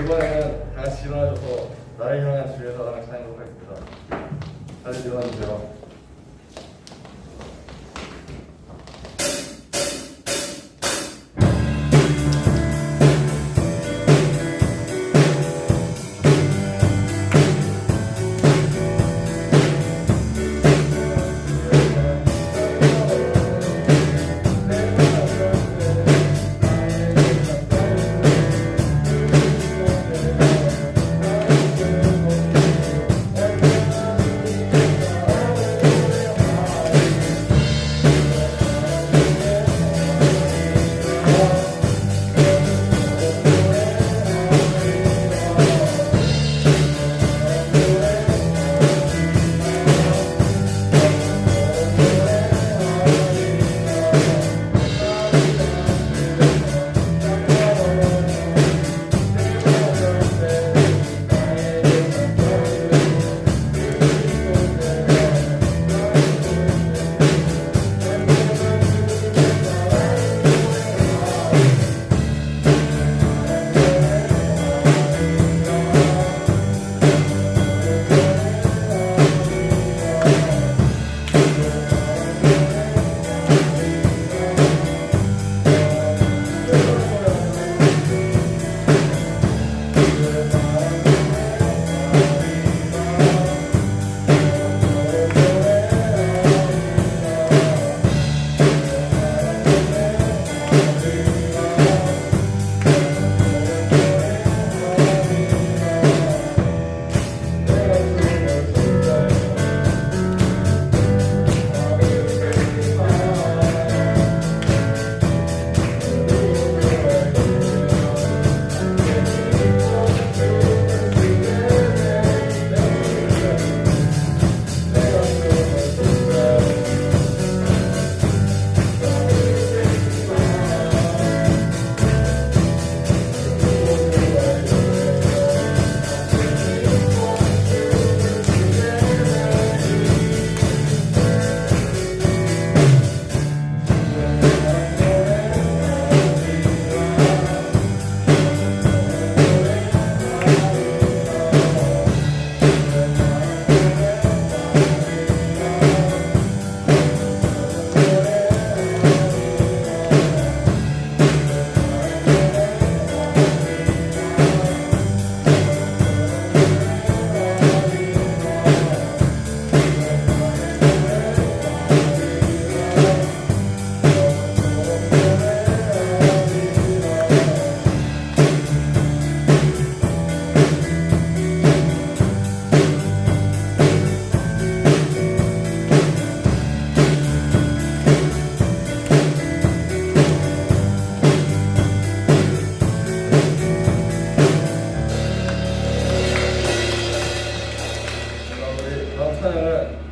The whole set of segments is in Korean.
이번에는 다 같이 일어나셔서 나를 향한 주의 사랑을 찬양하도록 하겠습니다. 다들 일어나주세요.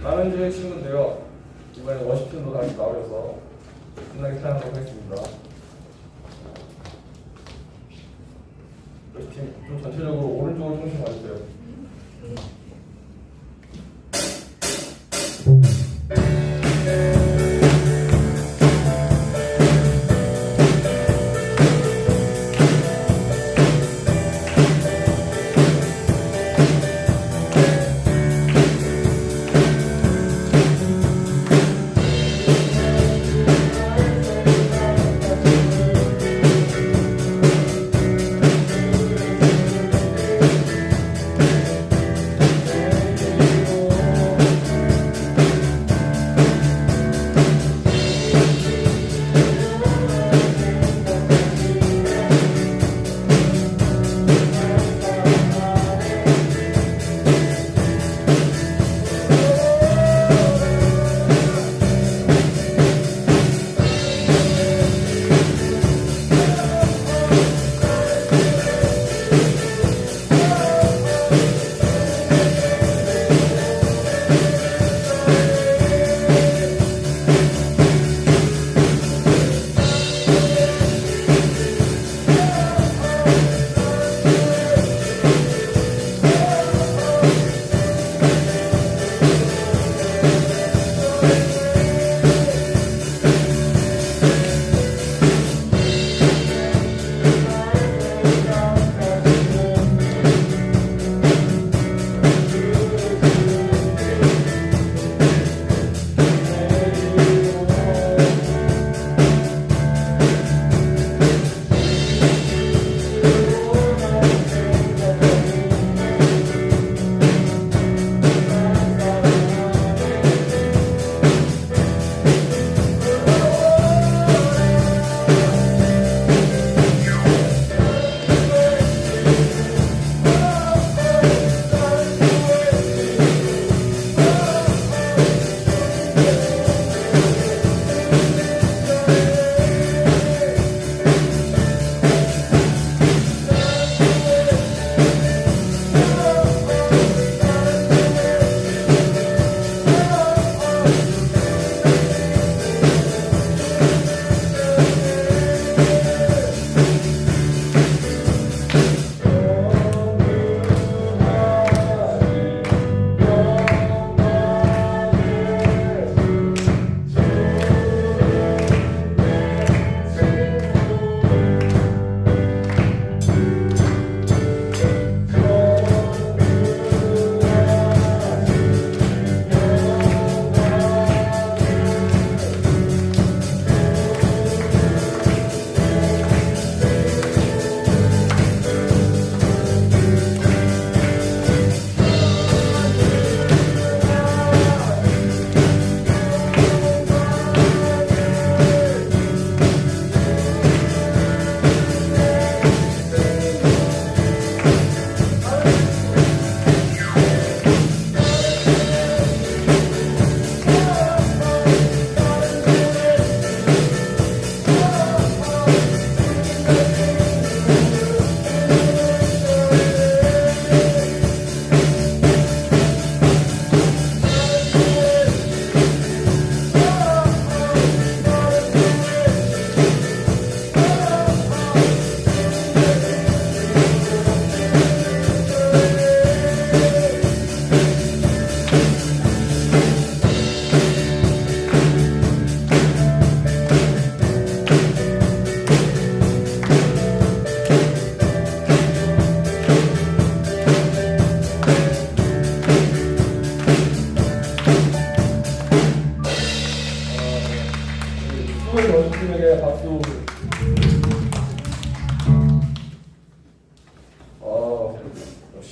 많은 주의 친구들요, 이번에 워시팀도 다시 나오셔서 신나게 찬양하도록 하겠습니다. 워시팀 좀 전체적으로 오른쪽으로 조금씩 와주세요.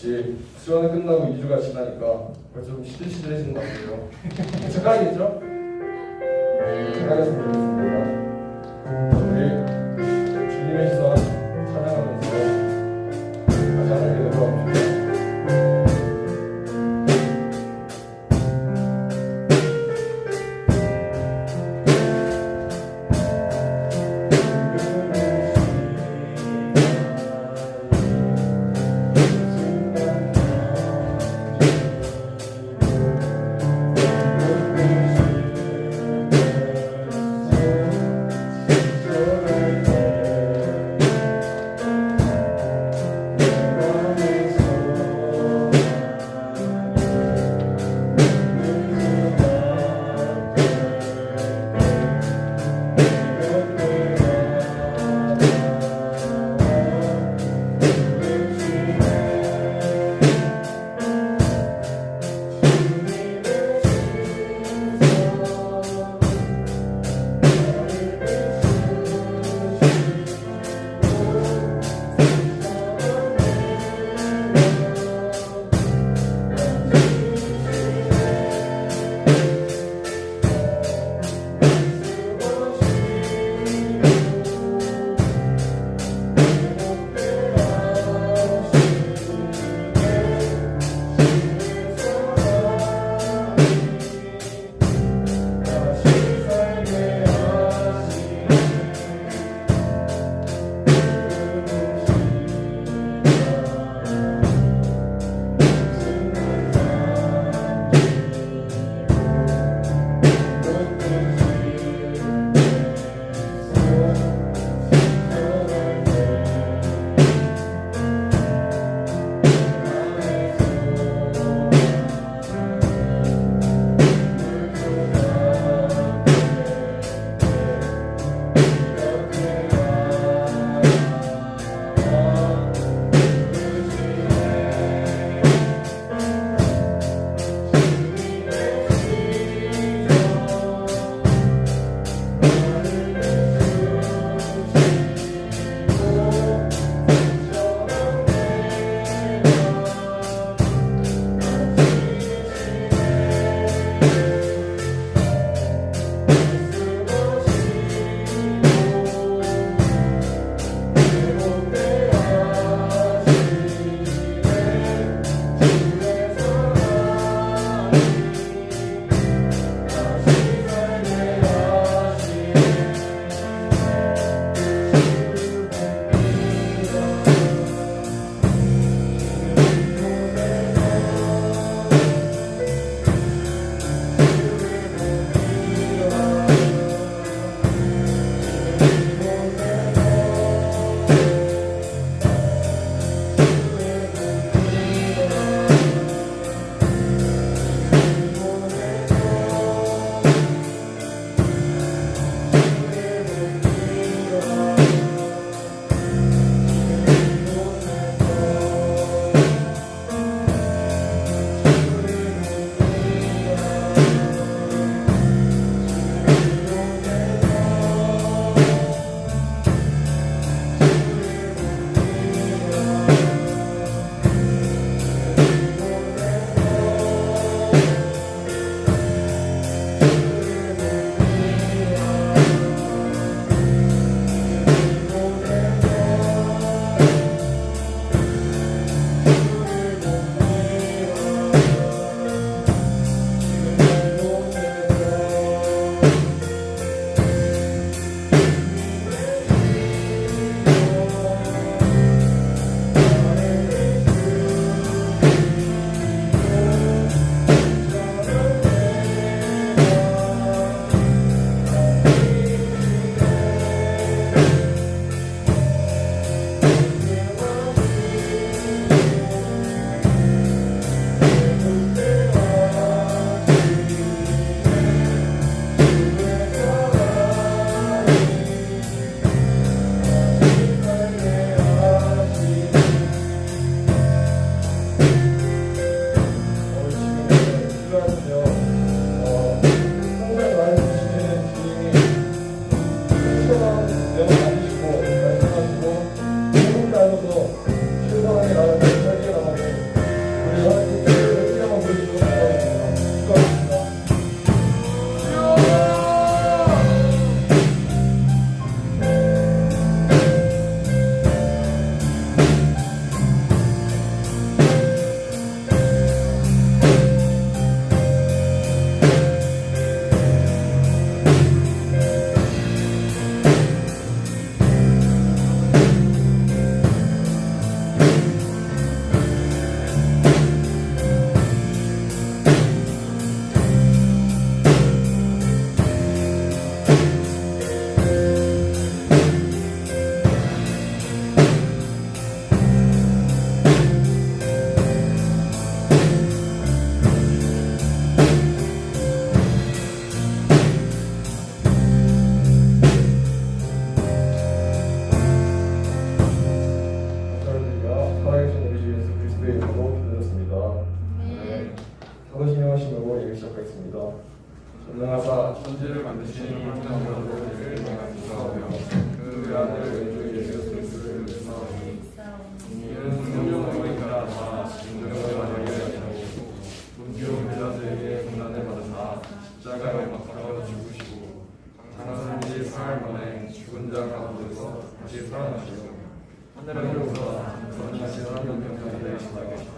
역시 수련회 끝나고 2주가 지나니까 벌써 좀 시들시들해지는 것 같아요. 착각이겠죠? 착각했으면 좋겠습니다. 우리 주님의 시선 찬양하면서 다시 하나님께 돌아옵시다. 기도드립니다. 전능하사 천지를 만드신 인간으로를 명하시사오며 그 아들 왼쪽 예수 그리스도를 믿사오니 이는 성령으로 인하여 인정을 하시고 문지로 빌라도에게 고난을 받으사 십자가에 못 박혀 죽으시고 장사한 지 사흘 만에 죽은 자 가운데서 다시 살아나시고 하늘에로부터 전능하신 하나님 편에 계시다 계시다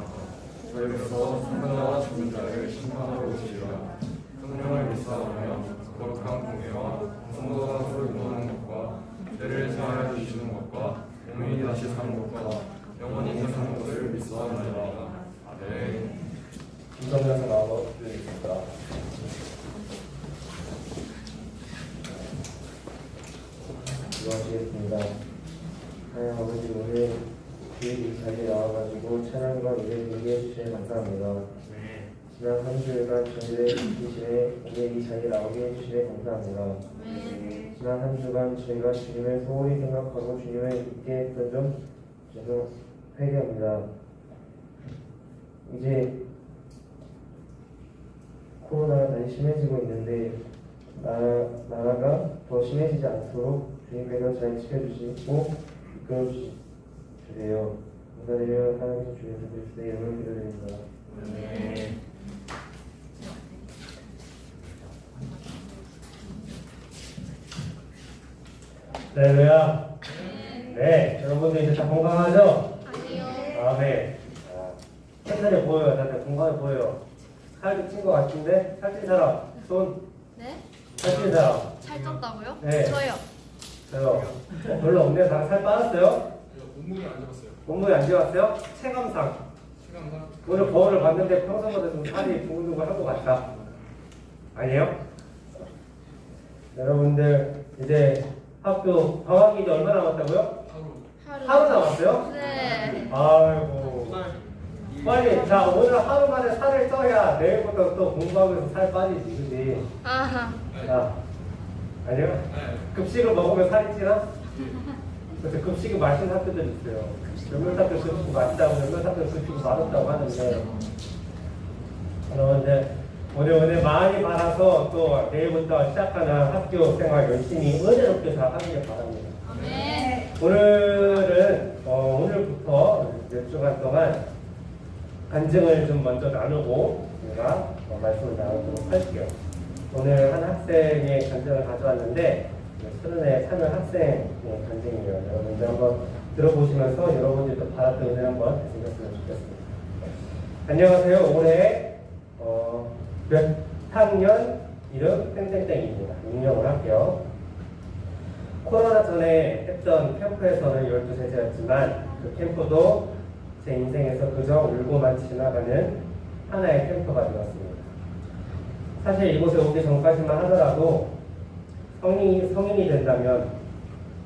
저희로서 생명자와 죽은 자를 심판하러 오시리라. 성령을 믿사오며 거룩한 공예와 성도가 서로 인도하는 것과 죄를 사하여 주시는 것과 몸이 다시 사는 것과 영원히 사는 것을 믿사옵나이다. 아멘. 김성면서 나와 드리겠습니다. 기도하시겠습니다. 하나님 아버지, 오늘 이 자리에 나와가지고 찬양과 노래 드리게 해주시니 감사합니다. 지난 한 주일간 저희를 지키시네, 오늘 이 자리에 나오게 해주시니 감사합니다. 지난 한 주간 저희가 주님을 소홀히 생각하고 주님을 잊게 했던 점 회개합니다. 이제 코로나가 다시 심해지고 있는데 나라가 더 심해지지 않도록 주님께서 잘 지켜주시고 이끌어 주세요. 감사드려 하나님 주 예수 그리스도의 이름으로 기도드립니다. 할렐루야. 네, 여러분들 이제 다 건강하죠? 아니요. 네. 옛날에 보여요. 다들 건강해 보여요. 살도 찐 것 같은데? 살찐 사람, 손. 네? 살찐 사람. 살쪘다고요? 네. 저요. 저요. 별로 없네요. 다들 살 빠졌어요? 몸무게 안 잡았어요. 몸무게 안 좋았어요? 체감상. 시간상 오늘 거울을 봤는데 평소보다 좀 살이 두근두근한 것 같다. 아니에요? 여러분들 이제 학교 방학이 이제 얼마 남았다고요? 하루 남았어요? 네. 아이고. 빨리 자 오늘 하루 만에 살을 쪄야 내일부터 또 공부하면서 살 빠지지, 그지? 아하. 자 아니요? 급식을 먹으면 살이 찌나? 그래서 급식이 맛있는 학교들 있어요. 몇몇 학교 급식이 맛있다고 몇몇 학교 급식이 맛없다고 하는데 여러분들 오늘 많이 받아서 또 내일부터 시작하는 학교 생활 열심히 은혜롭게 잘 하길 바랍니다. 네. 오늘부터 몇 주간 동안 간증을 좀 먼저 나누고 제가 말씀을 나누도록 할게요. 오늘 한 학생의 간증을 가져왔는데 수련회 참여 학생의 간증이에요. 여러분들 한번 들어보시면서 여러분들도 받았던 은혜 한번 되새겼으면 좋겠습니다. 안녕하세요. 올해 몇 학년 이름 땡땡땡입니다. 임명을 할게요. 코로나 전에 했던 캠프에서는 12세제였지만 그 캠프도 제 인생에서 그저 울고만 지나가는 하나의 캠프가 되었습니다. 사실 이곳에 오기 전까지만 하더라도 성인이 된다면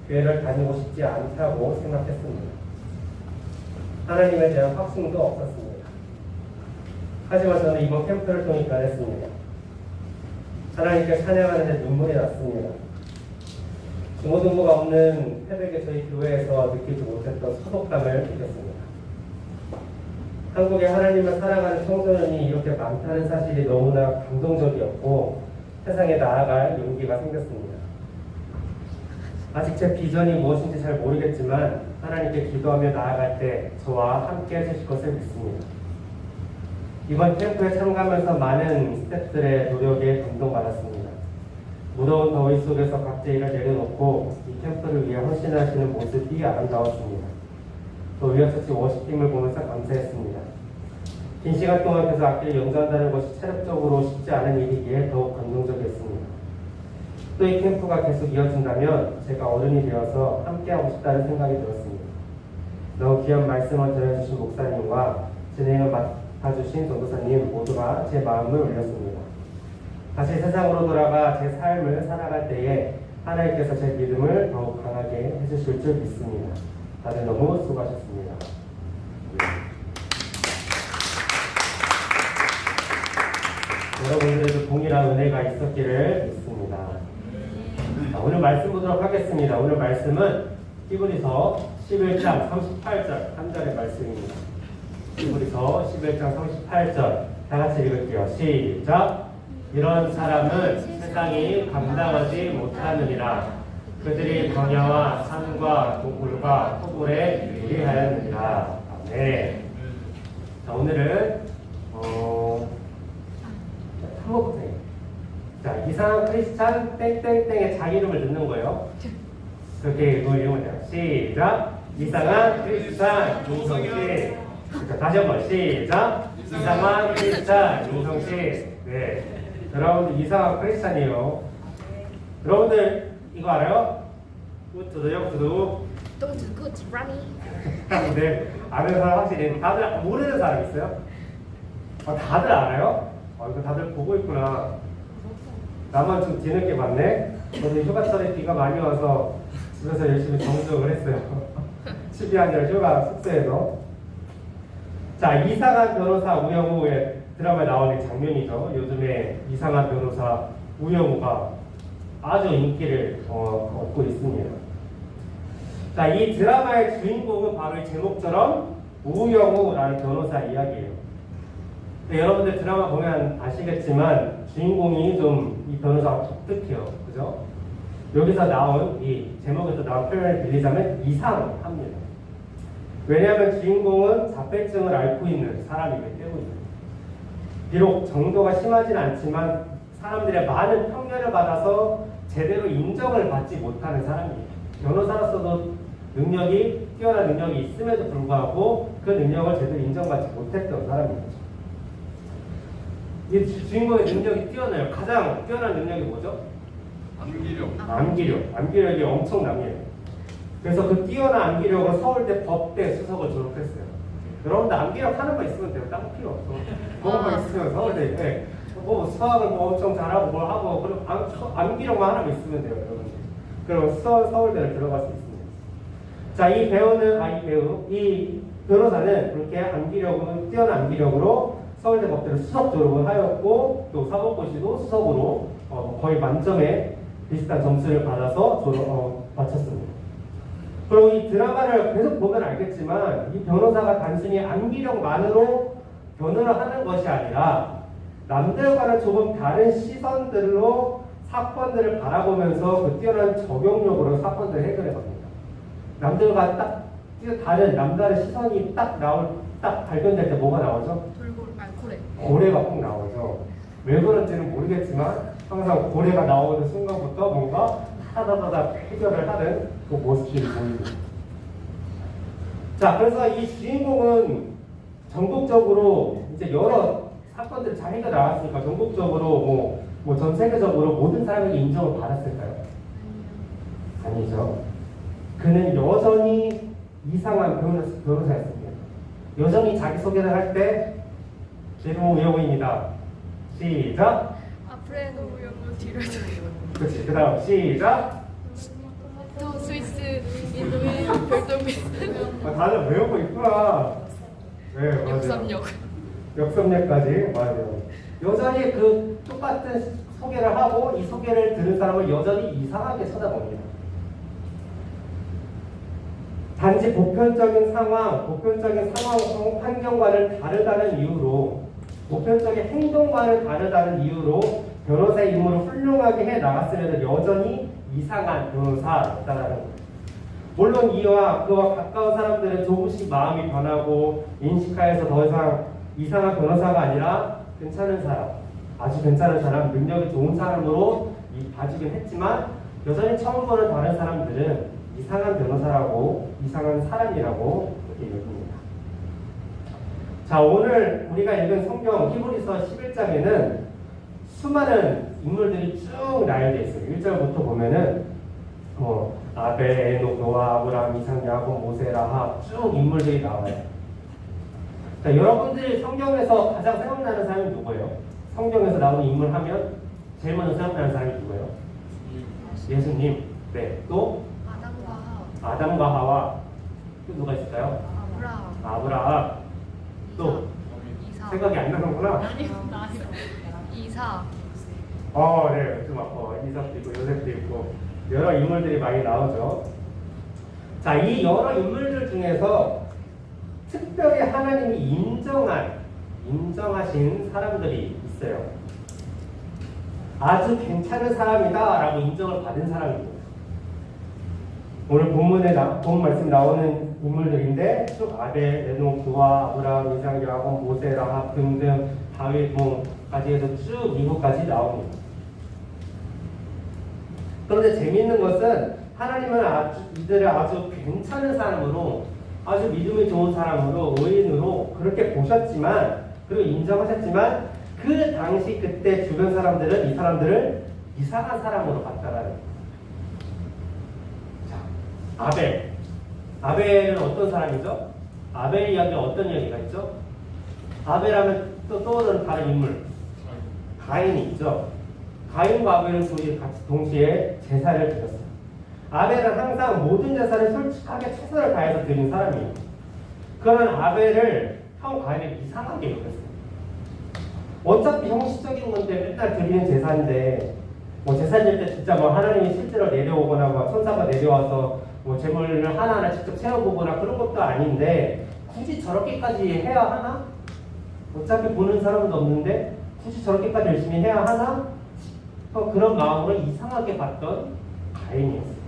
교회를 다니고 싶지 않다고 생각했습니다. 하나님에 대한 확신도 없었습니다. 하지만 저는 이번 캠프를 통해 변했습니다. 하나님께 찬양하는데 눈물이 났습니다. 중고등부가 없는 새벽에 저희 교회에서 느끼지 못했던 소속감을 느꼈습니다. 한국에 하나님을 사랑하는 청소년이 이렇게 많다는 사실이 너무나 감동적이었고 세상에 나아갈 용기가 생겼습니다. 아직 제 비전이 무엇인지 잘 모르겠지만 하나님께 기도하며 나아갈 때 저와 함께 해주실 것을 믿습니다. 이번 캠프에 참가하면서 많은 스태프들의 노력에 감동받았습니다. 무더운 더위 속에서 각자 일을 내려놓고 이 캠프를 위해 헌신하시는 모습이 아름다웠습니다. 또 위아처치 워시팀을 보면서 감사했습니다. 긴 시간 동안 계속 악기를 연주한다는 것이 체력적으로 쉽지 않은 일이기에 더욱 감동적이었습니다. 또 이 캠프가 계속 이어진다면 제가 어른이 되어서 함께하고 싶다는 생각이 들었습니다. 너무 귀한 말씀을 전해주신 목사님과 진행을 맡아주신 전도사님 모두가 제 마음을 울렸습니다. 다시 세상으로 돌아가 제 삶을 살아갈 때에 하나님께서 제 믿음을 더욱 강하게 해주실 줄 믿습니다. 다들 너무 수고하셨습니다. 여러분들에도 동일한 은혜가 있었기를 믿습니다. 오늘 말씀 보도록 하겠습니다. 오늘 말씀은 히브리서 11장 38절 3절의 말씀입니다. 히브리서 11장 38절 다 같이 읽을게요. 시작. 이런 사람은 세상이 감당하지 못하느니라. 그들이 광야와 산과 동굴과 토굴에 유리하였느니라. 네. 자, 오늘은 한목부터. 자, 이상한 크리스찬 땡땡땡에 자기 이름을 넣는 거예요. 그렇게 읽으면 돼요. 시작. 이상한 크리스찬 윤성씨. 자, 다시 한번 시작. 이상한 크리스찬 윤성씨. 네. 여러분들 이상한 크리스찬이에요. 여러분들 이거 알아요? 우투도 역투도. Don't good running. 네. 아는 사람 확실히 다들 모르는 사람 있어요? 다들 알아요? 이거 다들 보고 있구나. 나만 좀 뒤늦게 봤네. 저는 휴가철에 비가 많이 와서 집에서 열심히 정주행을 했어요. 집이 아니라 휴가 숙소에서. 자, 이상한 변호사 우영우의 드라마에 나오는 장면이죠. 요즘에 이상한 변호사 우영우가 아주 인기를 얻고 있습니다. 자, 이 드라마의 주인공은 바로 이 제목처럼 우영우라는 변호사 이야기예요. 여러분들 드라마 보면 아시겠지만 주인공이 좀 이 변호사가 독특해요. 그죠? 여기서 나온 이 제목에서 나온 표현을 빌리자면 이상합니다. 왜냐하면 주인공은 자폐증을 앓고 있는 사람이기 때문입니다. 비록 정도가 심하진 않지만 사람들의 많은 편견을 받아서 제대로 인정을 받지 못하는 사람입니다. 변호사로서도 뛰어난 능력이 있음에도 불구하고 그 능력을 제대로 인정받지 못했던 사람입니다. 이 주인공의 능력이 뛰어나요. 가장 뛰어난 능력이 뭐죠? 암기력이 엄청납니다. 그래서 그 뛰어난 암기력으로 서울대 법대 수석을 졸업했어요. 여러분들 암기력 하나만 있으면 돼요. 딴 필요 없어. 그거만 있으면 서울대 수학을 엄청 잘하고 뭘 하고 그리고 암기력만 하나만 있으면 돼요. 여러분들. 그럼 서울대를 들어갈 수 있습니다. 자, 이 변호사는 그렇게 뛰어난 암기력으로 서울대 법대로 수석 졸업을 하였고 또 사법고시도 수석으로 거의 만점에 비슷한 점수를 받아서 마쳤습니다. 그리고 이 드라마를 계속 보면 알겠지만 이 변호사가 단순히 암기력만으로 변호를 하는 것이 아니라 남들과는 조금 다른 시선들로 사건들을 바라보면서 그 뛰어난 적용력으로 사건들을 해결해 갑니다. 남들과 딱 다른 남다른 시선이 딱 발견될 때 뭐가 나오죠? 고래가 꼭 나오죠. 왜 그런지는 모르겠지만 항상 고래가 나오는 순간부터 뭔가 타다다다 해결을 하는 그 모습이 보입니다. 자, 그래서 이 주인공은 전국적으로 이제 여러 사건들을 잘 해결 나왔으니까 전국적으로 전 세계적으로 모든 사람에게 인정을 받았을까요? 아니죠. 그는 여전히 이상한 변호사였습니다. 여전히 자기소개를 할 때 이름은 우영우입니다. 시작. 앞에도 우영우 뒤로도 우영우. 그렇지. 그 다음 시작. 또 스위스 인도의 별도민. 다들 외우고 있구나. 네, 맞아요. 역삼역까지 맞아요. 여전히 그 똑같은 소개를 하고 이 소개를 들은 사람을 여전히 이상하게 쳐다봅니다. 단지 보편적인 상황 환경과는 다르다는 이유로 보편적인 행동과는 다르다는 이유로 변호사의 임무를 훌륭하게 해 나갔음에도 여전히 이상한 변호사였다는 거예요. 물론 이와 그와 가까운 사람들은 조금씩 마음이 변하고 인식하여서 더 이상 이상한 변호사가 아니라 괜찮은 사람, 아주 괜찮은 사람, 능력이 좋은 사람으로 봐주긴 했지만 여전히 처음 보는 다른 사람들은 이상한 변호사라고, 이상한 사람이라고 그렇게 얘기합니다. 자, 오늘 우리가 읽은 성경 히브리서 11장에는 수많은 인물들이 쭉 나열되어 있어요. 1절부터 보면은 아벨, 에녹, 노아, 아브라함, 이삭, 야곱, 모세, 라합 쭉 인물들이 나와요. 자, 여러분들이 성경에서 가장 생각나는 사람이 누구예요? 성경에서 나오는 인물 하면 제일 먼저 생각나는 사람이 누구예요? 예수님. 네. 또 아담과 하와. 또 누가 있을까요? 아브라함. 또 생각이 안 나는구나. 이삭. 네. 이삭도 있고 요셉도 있고 여러 인물들이 많이 나오죠. 자, 이 여러 인물들 중에서 특별히 하나님이 인정하신 사람들이 있어요. 아주 괜찮은 사람이다라고 인정을 받은 사람입니다. 오늘 본 말씀 나오는 인물들인데 쭉 아벨, 에녹, 노아, 아브라함, 이삭, 야곱, 모세, 라합 등등 다윗까지 해서 쭉 미국까지 나옵니다. 그런데 재미있는 것은 하나님은 이들을 아주 괜찮은 사람으로, 아주 믿음이 좋은 사람으로, 의인으로 그렇게 보셨지만, 그리고 인정하셨지만, 그 당시 그때 주변 사람들은 이 사람들을 이상한 사람으로 봤다라는 거예요. 자, 아벨. 아벨은 어떤 사람이죠? 아벨 이야기에 어떤 이야기가 있죠? 아벨하면 또 떠오르는 다른 인물. 가인이 있죠. 가인과 아벨은 둘이 같이 동시에 제사를 드렸어요. 아벨은 항상 모든 제사를 솔직하게 최선을 다해서 드린 사람이에요. 그러나 아벨을 형 가인을 이상하게 여겼어요. 어차피 형식적인 건데 맨날 드리는 제사인데 뭐 제사 드릴 때 진짜 뭐 하나님이 실제로 내려오거나 뭐 천사가 내려와서 뭐 제물을 하나하나 직접 세워보거나 그런 것도 아닌데 굳이 저렇게까지 해야 하나? 어차피 보는 사람도 없는데 굳이 저렇게까지 열심히 해야 하나? 그런 마음으로 이상하게 봤던 가인이었어요.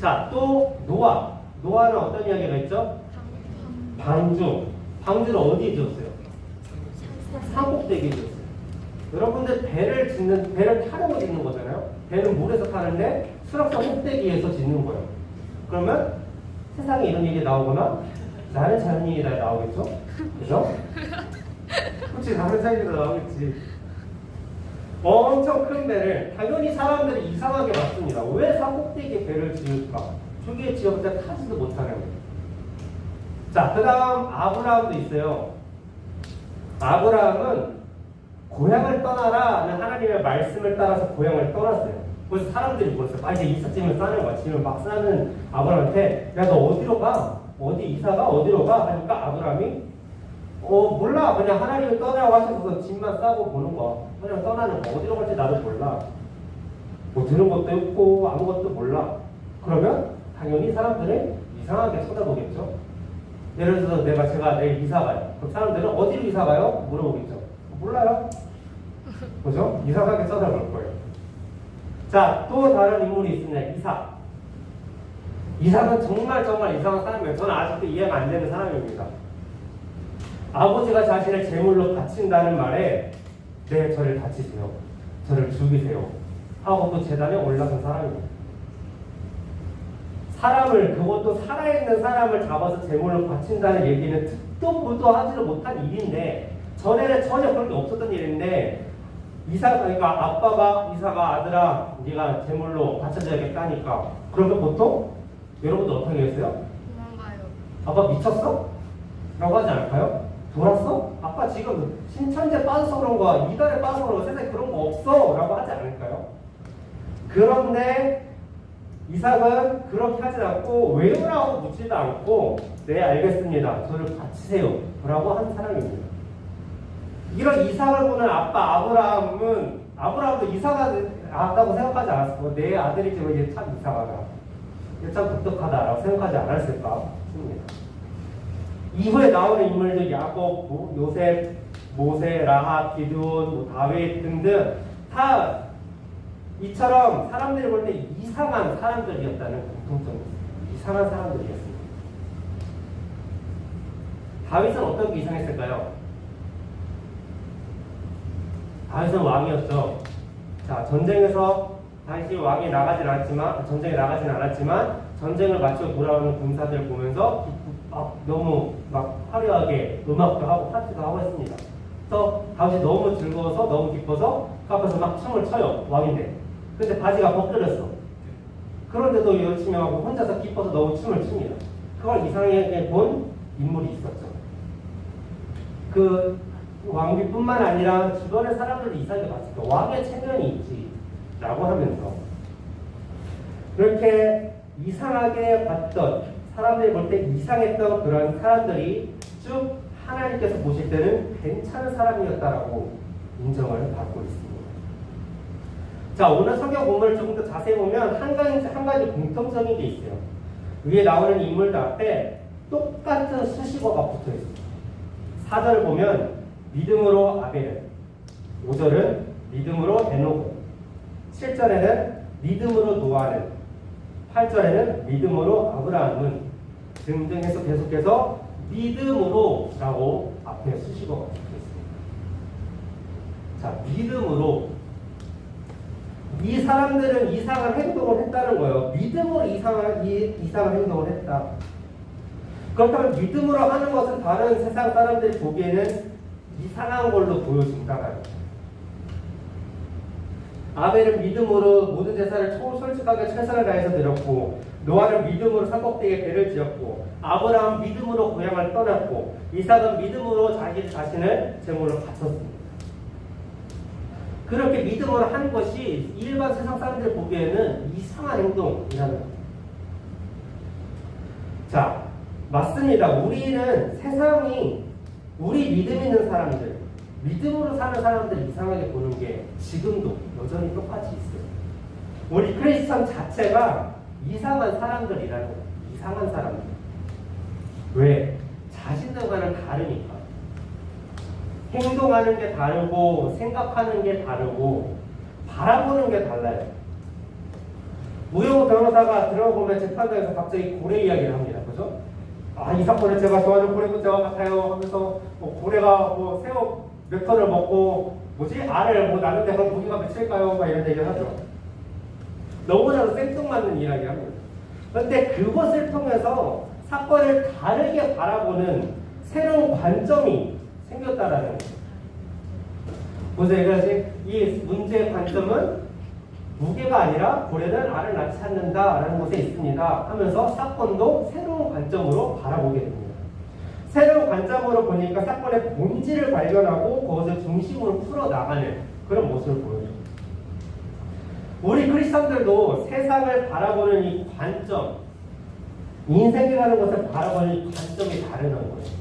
자, 또 노아. 노아는 어떤 이야기가 있죠? 방주. 방주를 어디에 지었어요? 산꼭대기에 지었어요. 여러분들 배를 타려고 짓는 거잖아요. 배는 물에서 타는데 수락산 꼭대기에서 짓는 거예요. 그러면 세상에 이런 얘기 나오거나 나는 자연인이다 나오겠죠? 그죠? 그렇지, 나는 자연인이다 나오겠지. 엄청 큰 배를 당연히 사람들이 이상하게 봤습니다. 왜 산꼭대기에 배를 지을까? 저기에 지어보자 타지도 못하는 거예요. 자, 그 다음 아브라함도 있어요. 아브라함은 고향을 떠나라는 하나님의 말씀을 따라서 고향을 떠났어요. 그래서 사람들이 물었어요. 이제 이삿짐을 싸는 거야. 짐을 막 싸는 아브라함한테 야, 너 어디로 가? 어디 이사가? 어디로 가? 하니까 아브라함이 몰라. 그냥 하나님을 떠나라고 하셔서 짐만 싸고 보는 거야. 그냥 떠나는 거. 어디로 갈지 나도 몰라. 뭐 들은 것도 없고 아무것도 몰라. 그러면 당연히 사람들은 이상하게 쳐다보겠죠. 예를 들어서 제가 내일 이사 가요. 그럼 사람들은 어디로 이사 가요? 물어보겠죠. 몰라요. 그죠? 이상하게 쳐다볼 거예요. 자, 또 다른 인물이 있습니다. 이삭. 이삭은 정말 이상한 사람이에요. 저는 아직도 이해가 안 되는 사람입니다. 아버지가 자신을 제물로 바친다는 말에 네, 저를 바치세요. 저를 죽이세요. 하고 또 제단에 올라선 사람입니다. 그것도 살아있는 사람을 잡아서 제물로 바친다는 얘기는 듣도 보도 하지도 못한 일인데 전에는 전혀 그런 게 없었던 일인데 이사가 아들아 네가 제물로 바쳐줘야겠다니까. 그러면 보통 여러분들 어떻게 했어요? 도망가요. 아빠 미쳤어? 라고 하지 않을까요? 돌았어? 아빠 지금 신천지에 빠져서 그런 거야. 이단에 빠져서 그런 거야. 세상에 그런 거 없어. 라고 하지 않을까요? 그런데 이삭은 그렇게 하지 않고 외우라고 묻지도 않고 네 알겠습니다. 저를 바치세요. 라고 한 사람입니다. 이런 이삭을 보는 아빠 아브라함도 이삭가 아다고 생각하지 않았어. 내 아들이지만 얘 참 이상하다. 얘 참 독특하다라고 생각하지 않았을까 싶습니다. 이후에 나오는 인물들 야곱, 요셉, 모세, 라합, 기드온, 다윗 등등 다 이처럼 사람들이 볼 때 이상한 사람들이었다는 공통점이 있습니다. 이상한 사람들이었습니다. 다윗은 어떤 게 이상했을까요? 다윗은 왕이었죠. 자, 전쟁에서 당시 왕이 전쟁에 나가진 않았지만 전쟁을 마치고 돌아오는 군사들 보면서 너무 화려하게 음악도 하고 파티도 하고 했습니다. 그래서 다윗이 너무 즐거워서 너무 기뻐서 그 앞에서 막 춤을 춰요. 왕인데. 근데 바지가 벗겨졌어. 그런데도 열심히 하고 혼자서 기뻐서 너무 춤을 춥니다. 그걸 이상하게 본 인물이 있었죠. 그 왕비뿐만 아니라 주변의 사람들도 이상하게 봤을 때 왕의 체면이 있지 라고 하면서 그렇게 이상하게 봤던 사람들이 볼 때 이상했던 그런 사람들이 쭉 하나님께서 보실 때는 괜찮은 사람이었다라고 인정을 받고 있습니다. 자, 오늘 성경 본문을 조금 더 자세히 보면 한 가지 공통적인 게 있어요. 위에 나오는 인물들 앞에 똑같은 수식어가 붙어 있습니다. 4절을 보면 믿음으로 아벨은, 5절은 믿음으로 에녹은, 7절에는 믿음으로 노아는, 8절에는 믿음으로 아브라함은 등등 해서 계속해서 믿음으로라고 앞에 수식어가 붙어있습니다. 자, 믿음으로. 이 사람들은 이상한 행동을 했다는 거예요. 믿음으로 이상한 행동을 했다. 그렇다면 믿음으로 하는 것은 다른 세상 사람들이 보기에는 이상한 걸로 보여진다. 아벨은 믿음으로 모든 제사를 솔직하게 최선을 다해서 드렸고, 노아는 믿음으로 산꼭대기에 배를 지었고, 아브라함은 믿음으로 고향을 떠났고, 이삭은 믿음으로 자기 자신을 제물로 바쳤습니다. 그렇게 믿음으로 한 것이 일반 세상 사람들이 보기에는 이상한 행동이라는 거예요. 자, 맞습니다. 우리는 세상이 우리 믿음 있는 사람들, 믿음으로 사는 사람들 이상하게 보는 게 지금도 여전히 똑같이 있어요. 우리 크리스천 자체가 이상한 사람들이라는 거예요. 이상한 사람들. 왜? 자신들과는 다르니까. 행동하는 게 다르고 생각하는 게 다르고 바라보는 게 달라요. 무용호 변호사가 들어보면 재판장에서 갑자기 고래 이야기를 합니다. 그죠? 아, 이 사건을 제가 좋아하는 고래군자와 같아요 하면서 고래가 새우 몇 ton을 먹고 알을 낳는데 그럼 고기가 며칠까요? 막 이런 얘기를 하죠. 너무나도 생뚱맞는 이야기를 합니다. 그런데 그것을 통해서 사건을 다르게 바라보는 새로운 관점이 생겼다라는 거예요. 보세요. 이 문제의 관점은 무게가 아니라 고래는 알을 낳지 않는다라는 것에 있습니다 하면서 사건도 새로운 관점으로 바라보게 됩니다. 새로운 관점으로 보니까 사건의 본질을 발견하고 그것을 중심으로 풀어나가는 그런 모습을 보여줍니다. 우리 크리스천들도 세상을 바라보는 이 관점, 인생이라는 것을 바라보는 이 관점이 다르다는 거예요.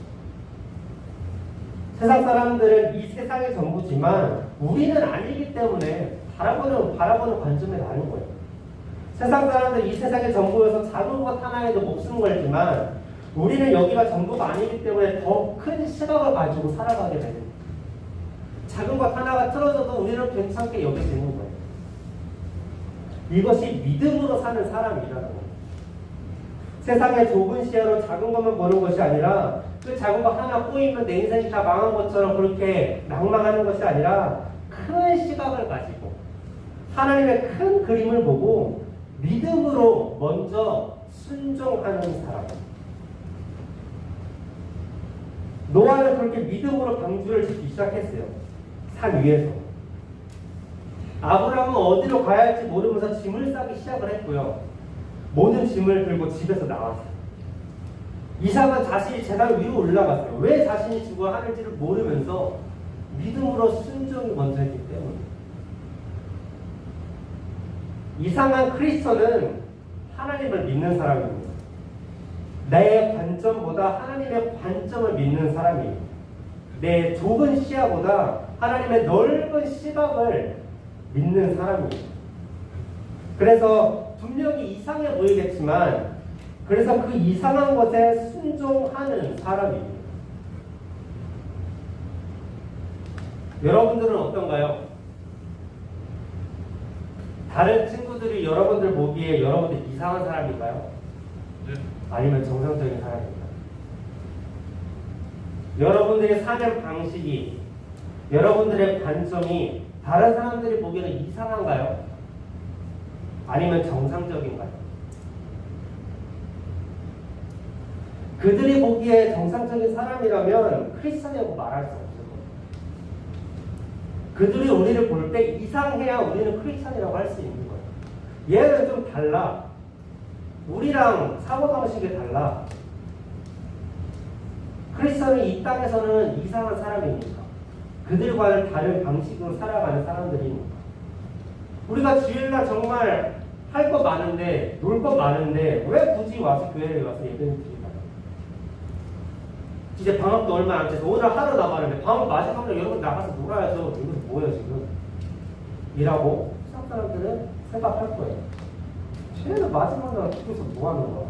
세상 사람들은 이 세상의 전부지만 우리는 아니기 때문에 바라보는 관점이 다른 거예요. 세상 사람들은 이 세상의 전부여서 작은 것 하나에도 목숨 걸지만 우리는 여기가 전부가 아니기 때문에 더 큰 시각을 가지고 살아가게 됩니다. 작은 것 하나가 틀어져도 우리는 괜찮게 여겨지는 거예요. 이것이 믿음으로 사는 사람이라는 거예요. 세상의 좁은 시야로 작은 것만 보는 것이 아니라 그 작은 것 하나 꼬이면 내 인생이 다 망한 것처럼 그렇게 낭망하는 것이 아니라 큰 시각을 가지고 하나님의 큰 그림을 보고 믿음으로 먼저 순종하는 사람. 노아는 그렇게 믿음으로 방주를 짓기 시작했어요. 산 위에서. 아브라함은 어디로 가야 할지 모르면서 짐을 싸기 시작을 했고요. 모든 짐을 들고 집에서 나왔어요. 이삭은 자신이 제단 위로 올라갔어요. 왜 자신이 죽어야 하는지를 모르면서 믿음으로 순종이 먼저 했기 때문에. 이상한 크리스천은 하나님을 믿는 사람입니다. 내 관점보다 하나님의 관점을 믿는 사람이에요. 내 좁은 시야보다 하나님의 넓은 시각을 믿는 사람이에요. 그래서 분명히 이상해 보이겠지만 그래서 그 이상한 것에 순종하는 사람입니다. 여러분들은 어떤가요? 다른 친구들이 여러분들 보기에 여러분들 이상한 사람인가요? 네. 아니면 정상적인 사람인가요? 여러분들의 사는 방식이, 여러분들의 관점이 다른 사람들이 보기에는 이상한가요? 아니면 정상적인가요? 그들이 보기에 정상적인 사람이라면 크리스천이라고 말할 수 없을 거예요. 그들이 우리를 볼 때 이상해야 우리는 크리스천이라고 할 수 있는 거예요. 얘는 좀 달라. 우리랑 사고방식이 달라. 크리스천이 이 땅에서는 이상한 사람이니까. 그들과는 다른 방식으로 살아가는 사람들이니까. 우리가 주일날 정말 할 거 많은데, 놀 거 많은데, 왜 굳이 와서 교회에 와서 예배를 드릴까요? 이제 방학도 얼마 안 돼서 오늘 하루 남았는데, 방학 마지막으로 여러분 나가서 놀아야죠. 이것은 뭐예요, 지금? 이라고 세상 사람들은 생각할 거예요. 쟤는 마지막 날 집에서 뭐 하는 거야?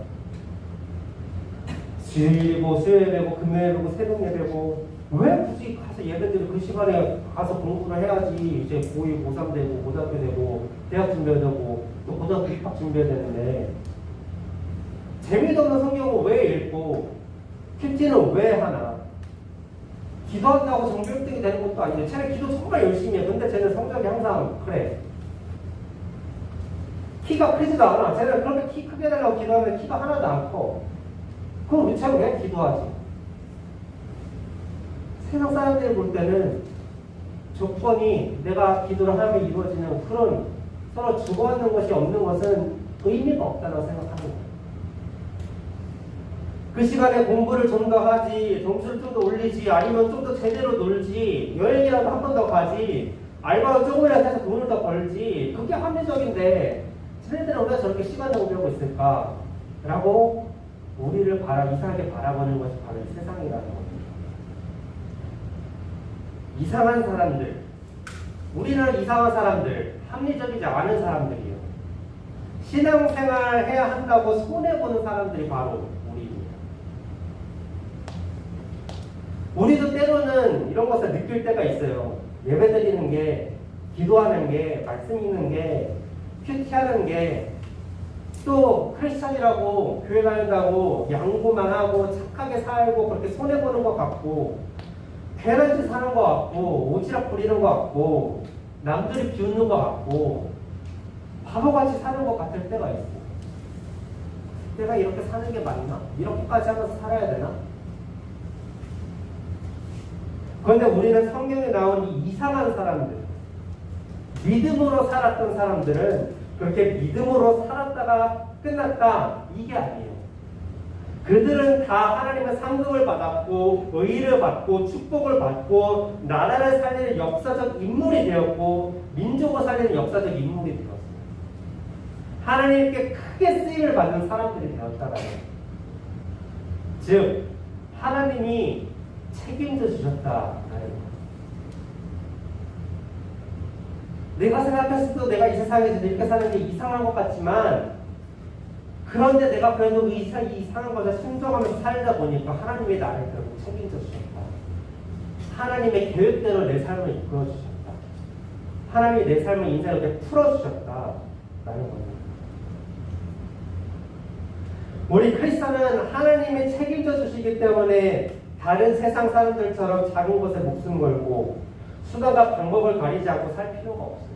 주일이고, 수요일 예배고, 금요일 예배고, 새벽 예배고, 왜 굳이 가서 얘네들이 그 시간에 가서 공부를 해야지 이제 고2, 고3 되고 고등학교 되고 대학 준비해야 되고 또 고등학교 입학 준비해야 되는데 재미도 없는 성경을 왜 읽고 큐티는 왜 하나? 기도한다고 전교 1등이 되는 것도 아닌데 쟤는 기도 정말 열심히 해. 근데 쟤는 성적이 항상 그래. 키가 크지도 않아. 쟤는 그렇게 키 크게 해달라고 기도하면 키가 하나도 안 커. 그럼 우리 쟤는 왜 기도하지? 세상 사람들이 볼 때는 조건이 내가 기도를 하면 이루어지는 그런 서로 주고받는 것이 없는 것은 의미가 없다고 생각하는 거예요. 그 시간에 공부를 좀 더 하지, 점수를 좀 더 올리지, 아니면 좀 더 제대로 놀지, 여행이라도 한 번 더 가지, 알바를 조금이라도 해서 돈을 더 벌지, 그게 합리적인데 쟤네들은 왜 저렇게 시간 낭비하고 있을까? 라고 우리를 이상하게 바라보는 것이 바로 이 세상이라는 겁니다. 이상한 사람들, 우리는 이상한 사람들, 합리적이지 않은 사람들이에요. 신앙생활 해야 한다고 손해보는 사람들이 바로 우리입니다. 우리도 때로는 이런 것을 느낄 때가 있어요. 예배 드리는 게, 기도하는 게, 말씀 읽는 게, 큐티하는 게, 또 크리스찬이라고 교회 다닌다고 양보만 하고 착하게 살고 그렇게 손해보는 것 같고 괜한 짓 하는 것 같고 오지랖 부리는 것 같고 남들이 비웃는 것 같고 바보같이 사는 것 같을 때가 있어. 내가 이렇게 사는 게 맞나? 이렇게까지 하면서 살아야 되나? 그런데 우리는 성경에 나온 이 이상한 사람들, 믿음으로 살았던 사람들은 그렇게 믿음으로 살았다가 끝났다, 이게 아니에요. 그들은 다 하나님의 상급을 받았고 의를 받고 축복을 받고 나라를 살리는 역사적 인물이 되었고 민족을 살리는 역사적 인물이 되었어요. 하나님께 크게 쓰임을 받는 사람들이 되었다라는 거예요. 즉 하나님이 책임져 주셨다라는 거예요. 내가 생각했을 때 내가 이 세상에서 이렇게 사는 게 이상한 것 같지만 그런데 내가 그래도 이상한 것에 순종하면서 살다 보니까 하나님이 나를 결국 책임져 주셨다. 하나님의 계획대로 내 삶을 이끌어 주셨다. 하나님이 내 삶을 인생을 이렇게 풀어 주셨다. 라는 겁니다. 우리 크리스천은 하나님이 책임져 주시기 때문에 다른 세상 사람들처럼 작은 것에 목숨 걸고 수단과 방법을 가리지 않고 살 필요가 없어요.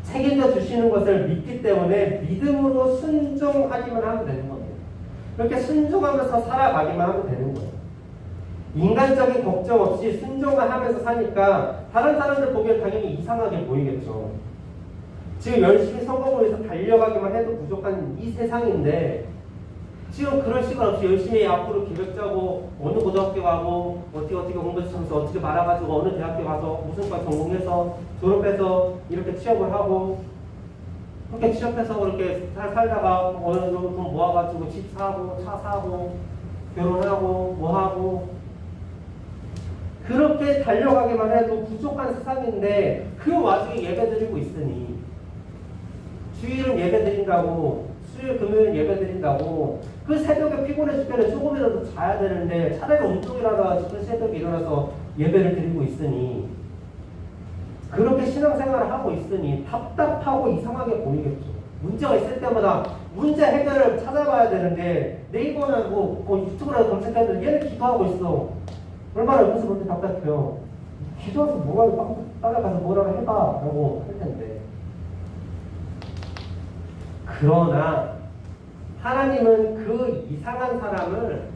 책임져 주시는 것을 믿기 때문에 믿음으로 순종하기만 하면 되는 겁니다. 그렇게 순종하면서 살아가기만 하면 되는 거예요. 인간적인 걱정 없이 순종만 하면서 사니까 다른 사람들 보기엔 당연히 이상하게 보이겠죠. 지금 열심히 성공을 위해서 달려가기만 해도 부족한 이 세상인데 지금 그런 시간 없이 열심히 앞으로 계획 짜고 어느 고등학교 가고 어떻게 공부하면서 어떻게 말아가지고 어느 대학교 가서 무슨 과 전공해서 졸업해서 이렇게 취업을 하고 그렇게 취업해서 그렇게 살다가 어느 정도 돈 모아가지고 집 사고 차 사고 결혼하고 뭐하고 그렇게 달려가기만 해도 부족한 세상인데 그 와중에 예배 드리고 있으니 주일은 예배 드린다고 수요일 금요일 예배 드린다고 그 새벽에 피곤해 죽겠는데 조금이라도 자야 되는데 차라리 운동이라도 하지 그 새벽에 일어나서 예배를 드리고 있으니 그렇게 신앙생활을 하고 있으니 답답하고 이상하게 보이겠죠. 문제가 있을 때마다 문제 해결을 찾아봐야 되는데 네이버나 뭐 유튜브라도 검색하는데 얘는 기도하고 있어. 얼마나 여기서 그렇게 답답해요. 기도해서 뭐라도 따라가서 뭐라도 해봐 라고 할 텐데 그러나 하나님은 그 이상한 사람을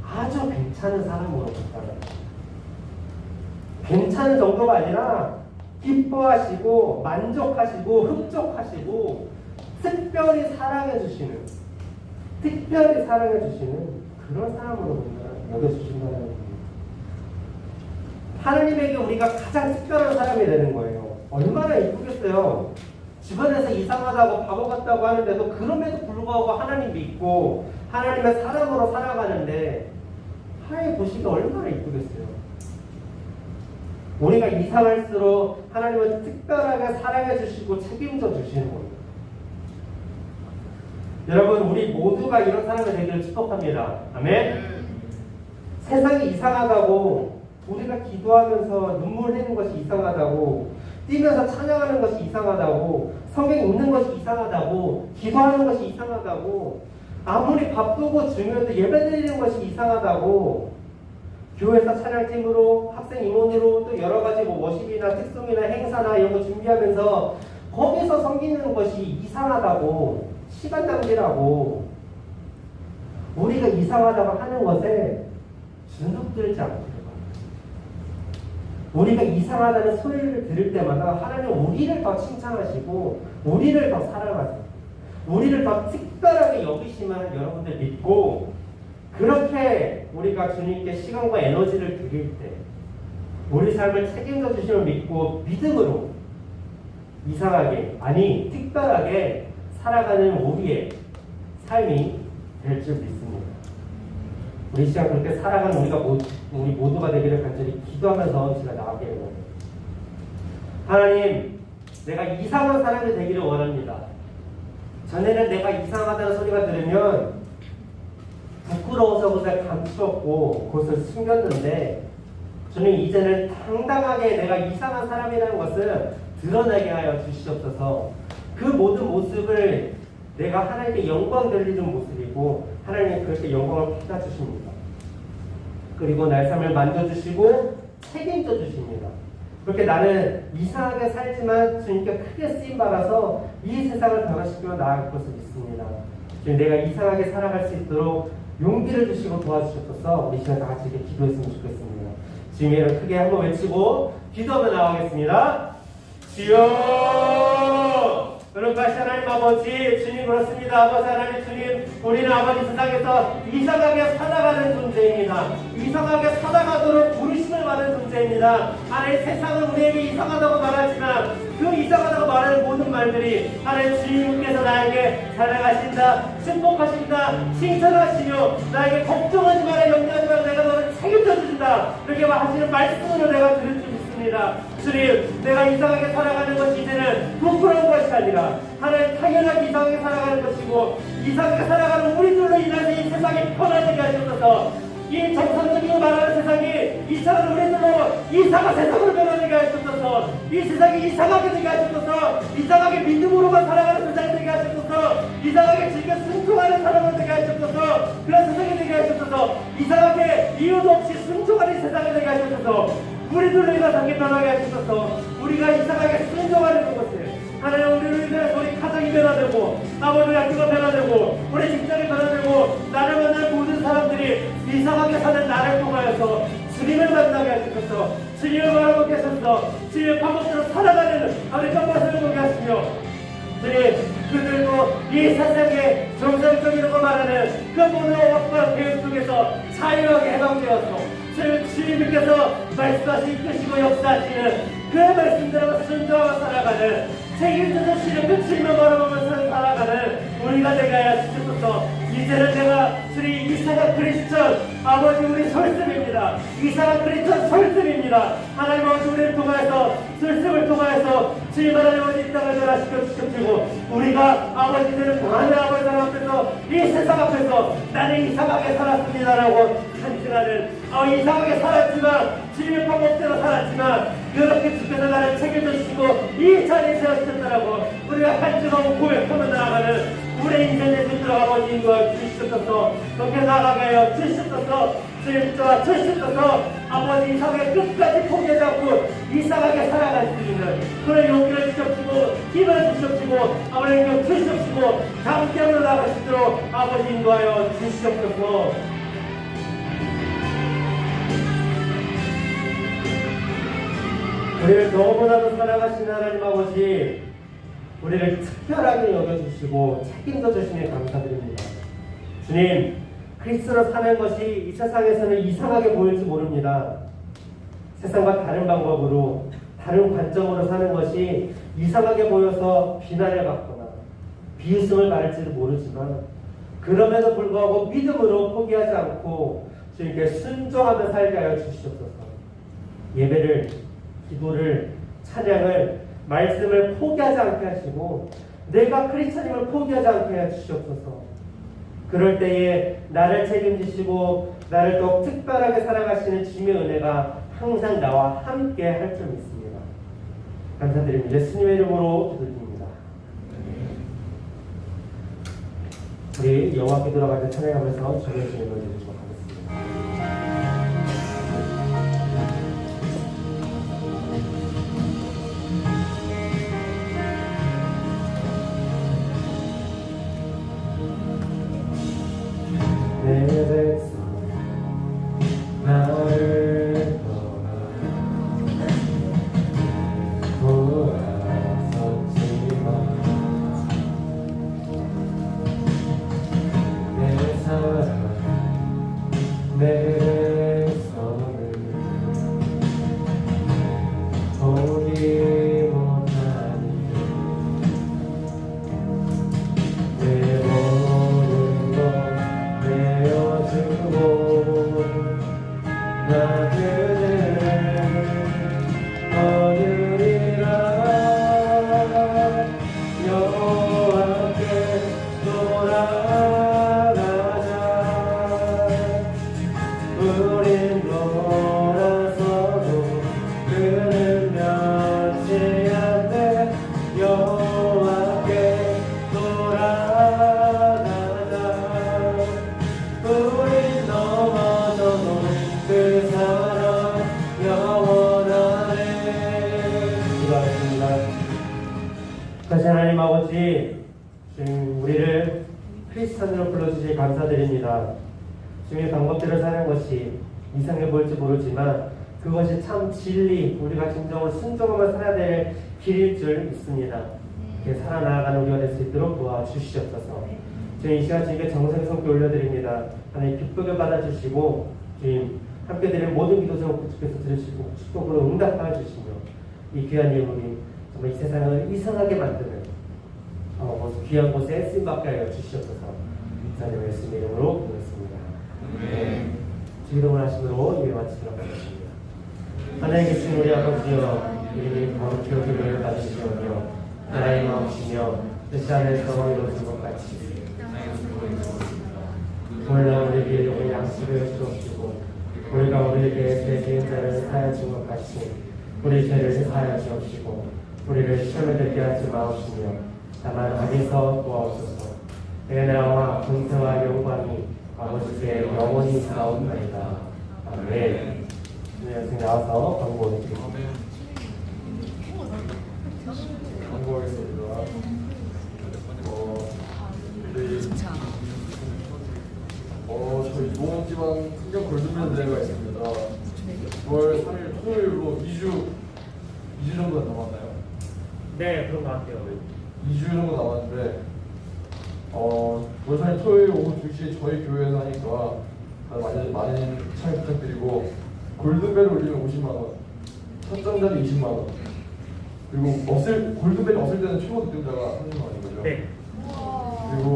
아주 괜찮은 사람으로 봤다는 괜찮은 정도가 아니라 기뻐하시고 만족하시고 흡족하시고 특별히 사랑해 주시는 그런 사람으로 여겨주신다는 겁니다. 하나님에게 우리가 가장 특별한 사람이 되는 거예요. 얼마나 이쁘겠어요. 주변에서 이상하다고 바보 같다고 하는데도 그럼에도 불구하고 하나님 믿고 하나님의 사람으로 살아가는데 하나님 보시기 얼마나 이쁘겠어요. 우리가 이상할수록 하나님은 특별하게 사랑해 주시고 책임져 주시는 겁니다. 여러분 우리 모두가 이런 사람이 되기를 축복합니다. 아멘. 세상이 이상하다고, 우리가 기도하면서 눈물 흘리는 것이 이상하다고, 뛰면서 찬양하는 것이 이상하다고, 성경 읽는 것이 이상하다고, 기도하는 것이 이상하다고, 아무리 바쁘고 중요해도 예배드리는 것이 이상하다고, 교회에서 찬양팀으로, 학생 임원으로 또 여러 가지 워십이나 특송이나 행사나 이런 거 준비하면서 거기서 섬기는 것이 이상하다고, 시간 낭비라고, 우리가 이상하다고 하는 것에 주눅들지 않게 됩니다. 우리가 이상하다는 소리를 들을 때마다 하나님 우리를 더 칭찬하시고 우리를 더 사랑하세요. 우리를 더 특별하게 여기시면 여러분들 믿고, 그렇게 우리가 주님께 시간과 에너지를 드릴 때 우리 삶을 책임져 주심을 믿고 믿음으로 이상하게, 아니 특별하게 살아가는 우리의 삶이 될 줄 믿습니다. 우리 시간 그렇게 살아가는 우리 모두가 되기를 간절히 기도하면서 제가 나가게 해요. 하나님, 내가 이상한 사람이 되기를 원합니다. 전에는 내가 이상하다는 소리가 들으면 부끄러워서 그것을 감추었고 그것을 숨겼는데, 주님 이제는 당당하게 내가 이상한 사람이라는 것을 드러나게 하여 주시옵소서. 그 모든 모습을 내가 하나님께 영광 돌리는 모습이고 하나님이 그렇게 영광을 받아주십니다. 그리고 날 삶을 만져주시고 책임져 주십니다. 그렇게 나는 이상하게 살지만 주님께 크게 쓰임받아서 이 세상을 변화시키며 나아갈 것을 믿습니다. 주님, 내가 이상하게 살아갈 수 있도록 용기를 주시고 도와주셔서 우리 시간 다 같이 이렇게 기도했으면 좋겠습니다. 주님의 이름 크게 한번 외치고 기도하며 나가겠습니다. 주여! 거룩하신 하나님 아버지, 주님 그렇습니다. 아버지 하나님, 주님, 우리는 아버지 세상에서 이상하게 살아가는 존재입니다. 이상하게 살아가도록 부르심을 받은 존재입니다. 하나님, 세상은 우리에게 이상하다고 말하지만 그 이상하다고 말하는 모든 말들이 하나님 주님께서 나에게 사랑하신다, 축복하신다, 칭찬하시며 나에게 걱정하지 마라, 염려하지 마라, 내가 너를 책임져 주신다, 그렇게 하시는 말씀으로 내가 들을 줄 믿습니다. 주님, 내가 이상하게 살아가는 것이 이제는 부끄러운 것이 아니라 하나님 당연하게 이상하게 살아가는 것이고, 이상하게 살아가는 우리들로 인해서 이 세상이 편안하게 하셔서 이 정상적이고 말하는 세상이 이상한 우리들로 이상한 세상으로 변화되게 하셔서 이 세상이 이상하게 되게 하셔서 이상하게 믿음으로만 살아가는 세상이 되게 하셔서 이상하게 즐겨 순종하는 사람을 되게 하셔서 그런 세상이 되게 하셔서 이상하게 이유도 없이 순종하는 세상이 되게 하셔서 우리들로 인해서 변하게 하셔서 우리가 이상하게 순종하는 것을 하나님, 우리로 인해서 우리 가정이 변화되고 아버지 학교가 변화되고 우리 직장이 변화되고 나를 만나는 모든 사람들이 이상하게 사는 나를 통하여서 주님을 만나게 하셔서 주님을 바라보게 하셔서 주님의 방법대로 살아가는 우리 정말을 보게 하시며, 주님, 그들도 이 세상에 정상적이라고 말하는 그 모든 억압과 계획 속에서 자유하게 해방되어서 주님께서 말씀하시 이끄시고 역사하시는 그 말씀대로 순종하고 살아가는 책임져 주시는 그 주님을 바라보면서 살아가는 우리가 되게 하여 주셔서 이제는 내가 주님 이상한 크리스천 아버지 우리 설습입니다. 이상한 크리스천 설습입니다. 하나님 아버지 우리를 통하여서 설습을 통하여서 주님 하나님 아버지 이 땅을 변화시켜 주시고 우리가 아버지들은 하나님 아버지 앞에서 이 세상 앞에서 나는 이상하게 살았습니다라고 간증하는 이상하게 살았지만 주님의 방법대로 살았지만 그렇게 주께서 나를 책임져 주시고 이 자리에 세우셨다라고 우리가 간증하고 고백하며 나아가는 우리의 인생의 주님들 아버지인 걸 주시옵소서. 그렇게 나아가게 하여 주시옵소서. 주님 도와주시옵소서. 아버지 이상하게 끝까지 포기하지 않고 이상하게 살아갈 수 있는 그런 용기를 주시옵시고 힘을 주시옵시고 아버지 능력 주시옵시고 함께하며 나아갈 수 있도록 아버지 인도하여 주시옵소서. 우리를 너무나도 사랑하신 하나님 아버지, 우리를 특별하게 여겨주시고 책임져 주시니 감사드립니다. 주님, 그리스도로 사는 것이 이 세상에서는 이상하게 보일지 모릅니다. 세상과 다른 방법으로 다른 관점으로 사는 것이 이상하게 보여서 비난을 받거나 비웃음을 받을지도 모르지만 그럼에도 불구하고 믿음으로 포기하지 않고 주님께 순종하며 살게 하여 주시옵소서. 예배를, 기도를, 찬양을, 말씀을 포기하지 않게 하시고 내가 크리스천임을 포기하지 않게 하여 주시옵소서. 그럴 때에 나를 책임지시고 나를 더욱 특별하게 살아가시는 주님의 은혜가 항상 나와 함께 할 줄 믿습니다. 감사드립니다. 예수님의 이름으로 기도드립니다. 우리 여호와 기도로 가는 찬양하면서 주님의 주님을 드리도록 하겠습니다. 내 백성 나를 돌아섰지만 내 사랑 내 백성을 포기 못하니 내 모든 것 내어주고 나 그대를 얻으리라 여호와께 돌아가자 우린 돌아서도 그는 면치 안돼 여호와께 돌아가자 우린 넘어져도 그 사랑 영원하네. 기도하겠습니다. 다시 하나님 아버지, 주님 우리를 크리스찬으로 불러주시 감사드립니다. 주님의 방법대로 사는 것이 이상해 보일지 모르지만 그것이 참 진리, 우리가 진정으로 순종하며 살아야 될 길일 줄 믿습니다. 이렇게 살아나가는 우리가 될 수 있도록 도와주시옵소서. 주님 이 시간 주님께 정성의 손길 올려드립니다. 하나님 기쁘게 받아주시고 주님 함께 드리는 모든 기도 제목 주께서 들으시고 축복으로 응답하여 주시며 이 귀한 예물이 정말 이 세상을 이상하게 만드는 귀한 곳에 쓰임받게 하여 주시옵소서. 하나님 예수님의 이름으로 기도했습니다. 기도를 하심으로 예배 마치도록 하겠습니다. 하나님 계신 우리 아버지여 이름이 거룩히 여김을 받으시오며 나라의 마음이시며 뜻이 하늘에서 이루어진 것 같이 오늘날 우리에게 우리 양식을 주옵시고 우리가 우리에게 죄지은 자를 사하여 준 것 같이 우리 죄를 사하여 주옵시고 우리를 시험에 들게 하지 마옵시며 다만 악에서 도와옵소서. 내 나라와 권세와 영광이 아버지께 영원히 사옵나이다. 아멘. 네, 여러분 나와서 광고 드리겠습니다. 광고하겠습니다. 저희 노원지방 풍경 골든벨 대회가 있습니다. 9월 3일 토요일로 2주 정도 남았나요? 네, 그런 것 같아요. 2주 정도 남았는데 9월 3일 토요일 오후 2시에 저희 교회에서 하니까 많은 참여 부탁드리고 골든벨을 올리면 50만원, 선정자리 20만원, 그리고 골든벨이 없을 때는 최고 득점자가 30만원이거든요. 네. 그리고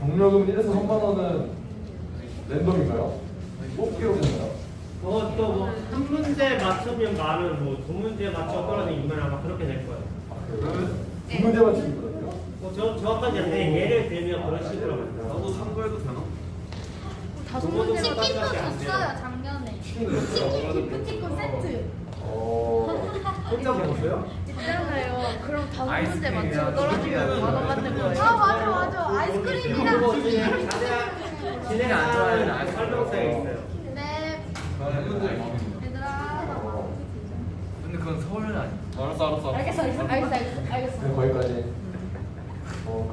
경력금 1에서 3만원은 랜덤인가요? 뽑기로 되나요? 또 한 문제 맞추면 만원, 두 문제 맞춰 떨어지면 2만 아마 그렇게 될 거예요. 두 문제 맞추기거든요. 정확하지 않는데 예를 들면 그런 식으로 만들어. 나도 참고해도 되나? 다섯 문제 치킨도 줬어요 작년에. 치킨 세트. 혼자 먹었어요? 있잖아요. 그럼 다섯 문제 맞추고 떨어지면 만원 받는 거예요. 맞아. 아이스크림이랑. 진행 안 좋아요. 설명서에 있어요. 네. 한 문제 얘들아. 근데 그건 서울은 아니야. 알았어. 알겠어. 네, 거기까지.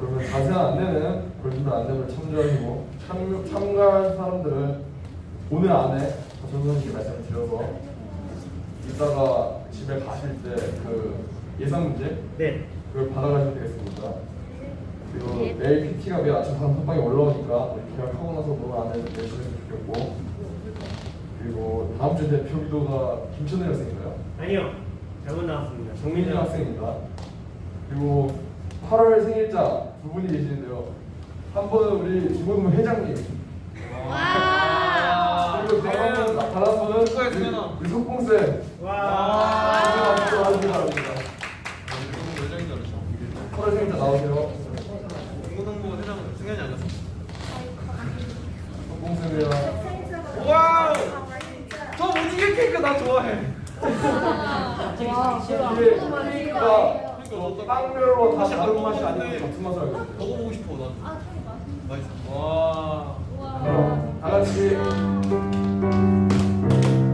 그러면 자세한 안내는 골든벨 안내를 참조하시고 참가할 사람들은 오늘 안에 전선생님께 말씀을 드려서 이따가 집에 가실 때 그 예상 문제 네. 그걸 받아가시면 되겠습니다. 그리고 내일 PT가 매일 아침 단톡방에 올라오니까 계약하고 나서 뭐 안내를 내주시면 좋겠고, 그리고 다음 주 대표 기도가 김천일 학생인가요? 아니요. 잘못 나왔습니다. 정민준 학생입니다. 그리고 8월 생일자 두 분이 계시는데요. 한 분은 우리 김원무 회장님. 와. 그리고 다른 분은 우리 속봉쌤. 와. 하시기 바랍니다. 8월 생일자 나오세요. 공무동부 회장은 승현이 아니었어? 케이크 나 좋아해. 케이크가 빵별로 다 다른 맛이 아니고 같은 맛을 알고 있어요. 먹어보고 싶어 나. 아, 맛있어. 와. 그럼 다 같이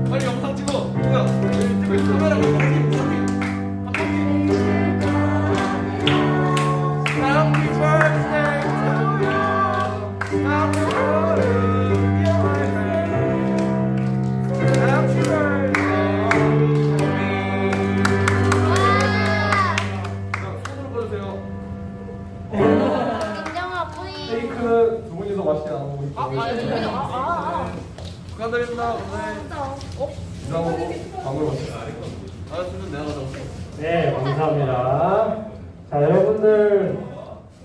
빨리 영상 찍어. 뭐야? 찍고 있어. 카메라 한 바퀴. Happy birthday to you. Happy birthday, my friend. Happy birthday to me. 손으로 꺼주세요. 인정아 뿌이. 케이크는 두 분이서 맛있게 나누고 축하드립니다. 오늘 이상으로 방울 마셨어요. 알았으면 내가 가져올게. 네, 감사합니다. 자, 여러분들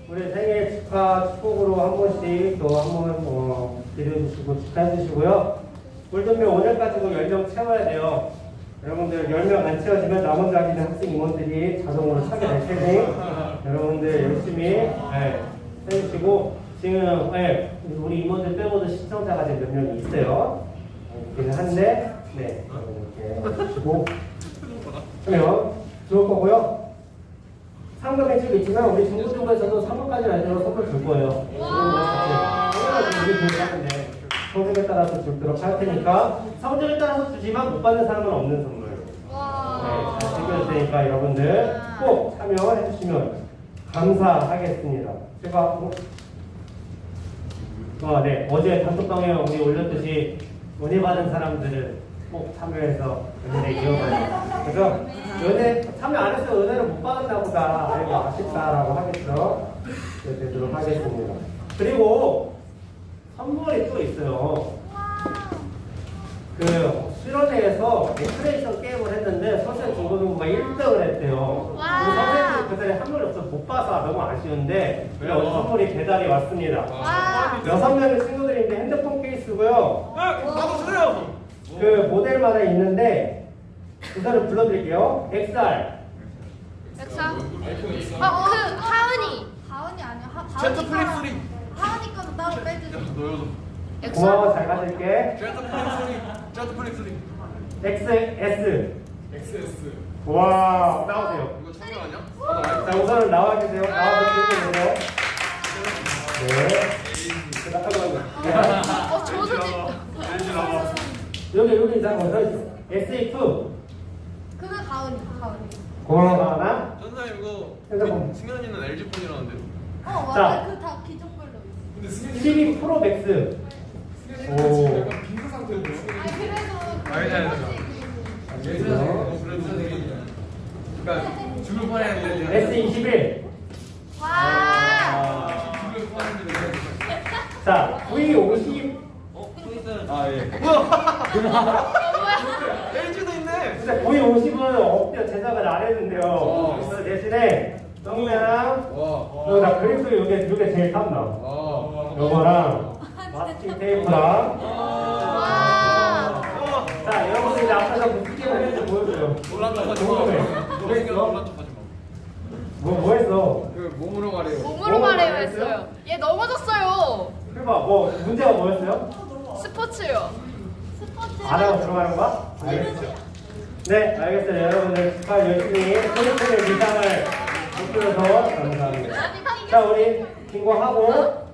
우리 생일 축하 축복으로 한 번씩 또 한번 기대해주시고 축하해주시고요. 골든벨 오늘까지도 10명 채워야 돼요. 여러분들 10명 안 채워지면 나머지 있는 학생 임원들이 자동으로 차게 될 테니 여러분들 열심히 해주시고 지금 우리 임원들 빼고도 시청자가 지금 몇 명이 있어요. 있기는 한데 이렇게 해주시고 하면 좋을 거고요. 상금의 쭉 있지만 우리 중고등부에서도 3월까지 날짜로 선물 줄 거예요. 우리 교육하는데 성적에 따라서 줄도록 할 테니까 성적에 따라서 주지만 못 받는 사람은 없는 선물. 잘 챙겨줄 테니까 여러분들 꼭 참여해 주시면 감사하겠습니다. 제가 어제 단톡방에 우리 올렸듯이 은혜 받은 사람들은 꼭 참여해서 은혜를 이어가요. 그래서 은혜 참여 안 했으면 은혜를 못 받았나 보다. 아이고 아쉽다라고 하겠죠. 되도록 하겠습니다. 그리고 선물이 또 있어요. 그 실험회에서 엑스레이션 게임을 했는데 선생 중고등부가 1등을 했대요. 선생님들 그 자리에 한 명이 없어서 못 봐서 너무 아쉬운데 오늘 선물이 배달이 왔습니다. 6명의 친구들인데 핸드폰 케이스고요. 나도 주세요. 그 모델마다 있는데 우선은 불러드릴게요. XR. 역사. 하은이. 하은이 아니야. 제트 플립 하은이 거는 따로 빼주세요. 너요. 고마워, 잘 가질게. 제트 플립 소리. XS. XS. 와, 나오세요. 이거 참여 아니야? 자, 우선은 나와주세요. 나와서 찍어주세요. 저도 여기 이상한 거 써있어. SE2. 그거 가은이. 고마워, 하나. 선생님 이거 핸드폰. 승현이는 LG 폰이라는데. 자. 그다 기존걸로. 근데 승현이 12 프로 맥스. 오. 약간 빈도 상태로 보여. 아니 그래도. 그래도 그러니까 죽을 뻔했는데. S21. 와. 죽을 뻔했는데. 자, V50. 아 예. 뭐야? LG도 있네. 근데 V50은 업데이트 제작을 안 했는데요. 그래서 대신에 썸네랑 나 그림도 요게 제일 탐나. 요거랑 마스킹 테이프랑. 자, 여러분들 이제 앞에서 무슨 게임을 했는지 보여줘요. 놀란 척하지 마. 놀란 척하지 마. 뭐 했어? 그 몸으로 말해요. 몸으로 말해요 했어요. 얘 넘어졌어요. 해봐, 뭐 문제가 뭐였어요? 스포츠요. 안 하고 들어가는 거야? 알겠죠. 네, 알겠어요. 여러분들 축하 열심히 소리팀의 미상을 못 들어서 감사합니다. 자, 우리 긴거하고